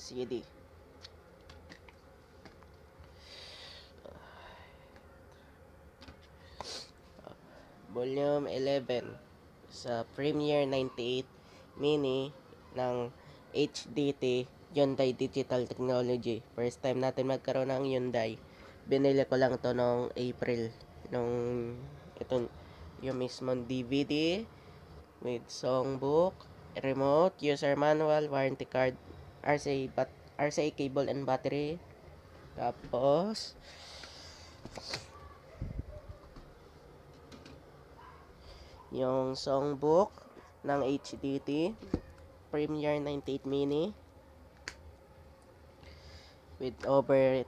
CD. Volume 11 sa Premiere 98 Mini ng HDT Hyundai Digital Technology. First time natin magkaroon ng Hyundai. Binili ko lang to noong April. Nung ito yung mismong DVD with songbook, remote, user manual, warranty card, RCA cable and battery. Tapos yung songbook ng HDT Premiere 98 Mini with over,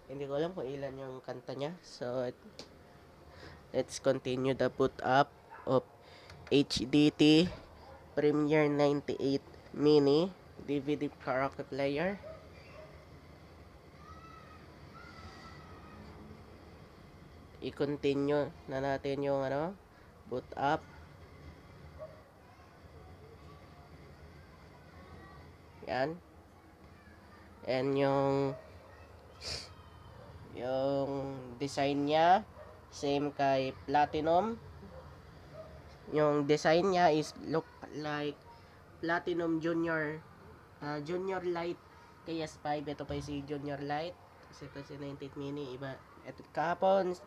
hindi ko alam kung ilan yung kanta niya. So let's continue the boot up of HDT Premiere 98 Mini DVD karaoke player. I-continue na natin yung boot up. Yan. And yung design niya same kay Platinum. Yung design niya is look like Platinum Junior Junior Light KS5. Ito pa si Junior Light. Kasi ito si 98 Mini. Iba. Ito kahapon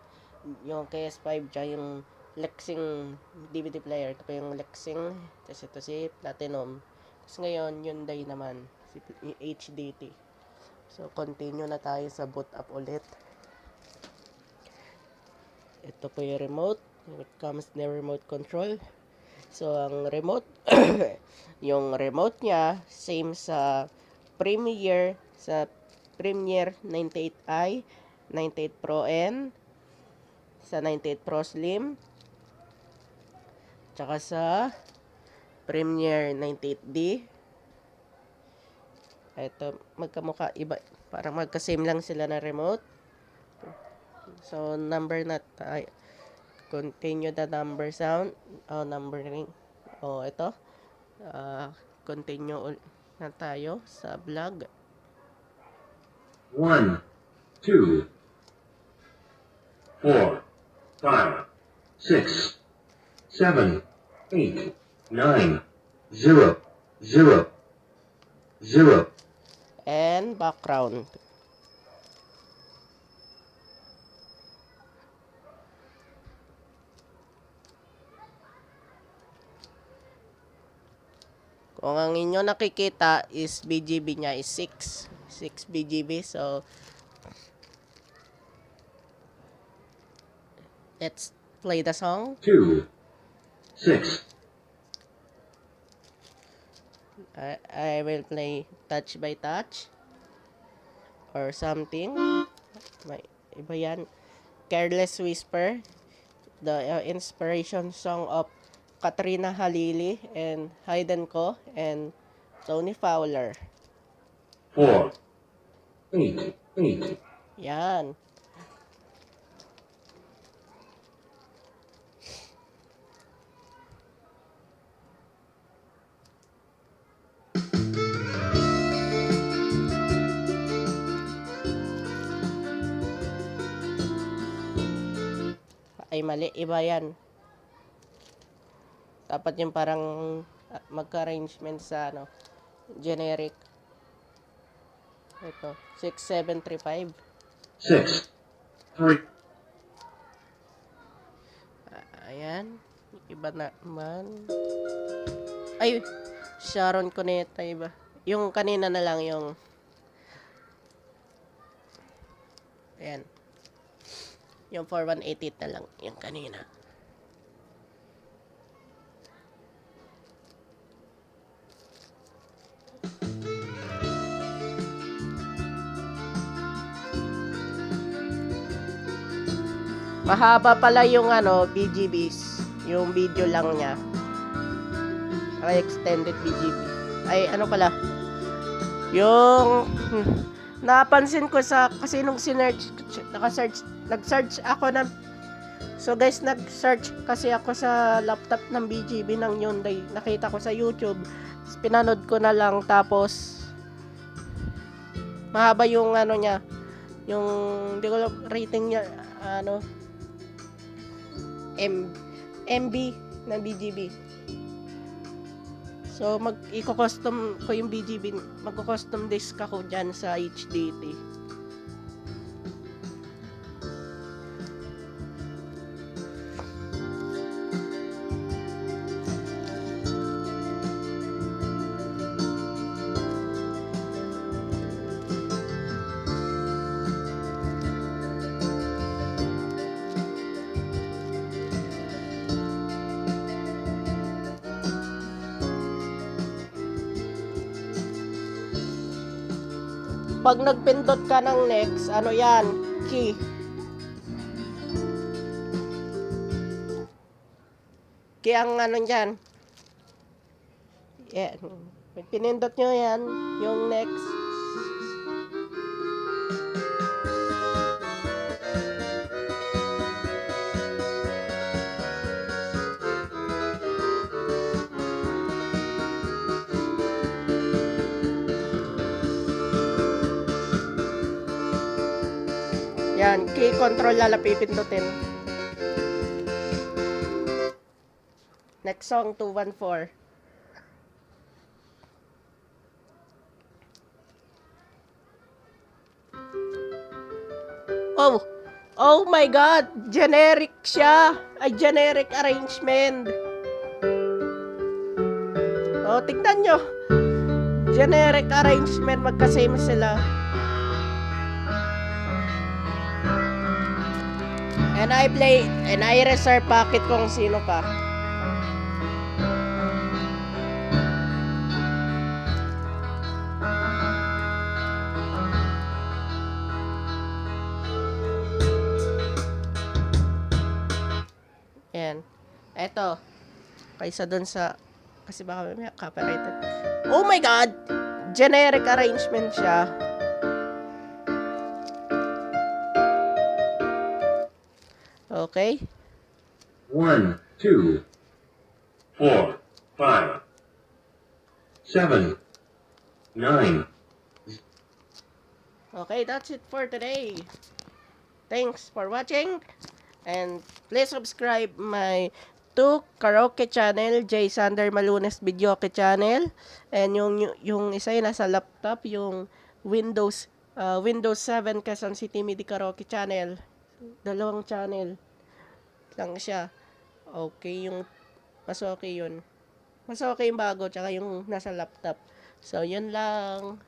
yung KS5 tsaka yung Lexing DVD player. Ito pa yung Lexing. Tapos ito si Platinum. Tapos ngayon Hyundai naman si HDT. So continue na tayo sa boot up ulit. Ito po yung remote. It comes the remote control. So ang remote yung remote niya same sa Premiere 98i, 98 Pro N, sa 98 Pro Slim, tsaka sa Premiere 98D. Ito, magkamukha, iba, parang magka-same lang sila na remote. So, number na tayo. Continue the number sound. Numbering. Ito. Continue na tayo sa vlog. 1, 2, 4, 5, 6, 7, 8, 9, 0, 0, 0. And background. Kung ang inyo nakikita is BGB niya is 6 BGB. So let's play the song. 2, 6. I will play touch by touch or something. May iba yan. Careless Whisper, the inspiration song of Katrina Halili and Hayden Ko and Tony Fowler. 4, 8, 8. Yan. Ay, mali. Iba yan. Dapat yung parang magka-arrangement sa generic. Ito. 6735. 6, 3. Ayan. Iba naman. Ay, Sharon Cuneta. Iba. Yung kanina na lang yung... Ayan. Yung 4188 na lang. Yung kanina. Mahaba pala yung BGBs. Yung video lang niya. Ay, extended BGB. Ay, pala. Yung napansin ko kasi nung nag-search ako ng so guys, nag-search kasi ako sa laptop ng BGB ng Hyundai. Nakita ko sa YouTube. Pinanood ko na lang tapos Mahaba yung ano niya. Yung, hindi ko alam, rating niya, ano, MB na BGB. So, i-custom ko yung BGB. Mag-custom disk ako dyan sa HDD. Pag nagpindot ka ng next, ano yan? Key. Key ang ano dyan. Yan. Pag pinindot nyo yan, yung next. Yan, key control lala pipindutin. Next song, 214. Oh! Oh my God! Generic siya! Ay, generic arrangement. Oh, tignan nyo. Generic arrangement, magkasame sila. And I reserve packet kung sino pa. Ayan. Eto. Kaysa dun sa, kasi baka may copyrighted. Oh my God! Generic arrangement siya. Okay? 1, 2, 4, 5, 7, 9. Okay, that's it for today. Thanks for watching. And please subscribe my to karaoke channel, J. Sander Malunes Videoke channel. And yung isa yun nasa laptop, yung Windows 7 Quezon City MIDI karaoke channel. Dalawang channel lang siya. Okay, mas okay yun. Mas okay yung bago, tsaka yung nasa laptop. So, yun lang.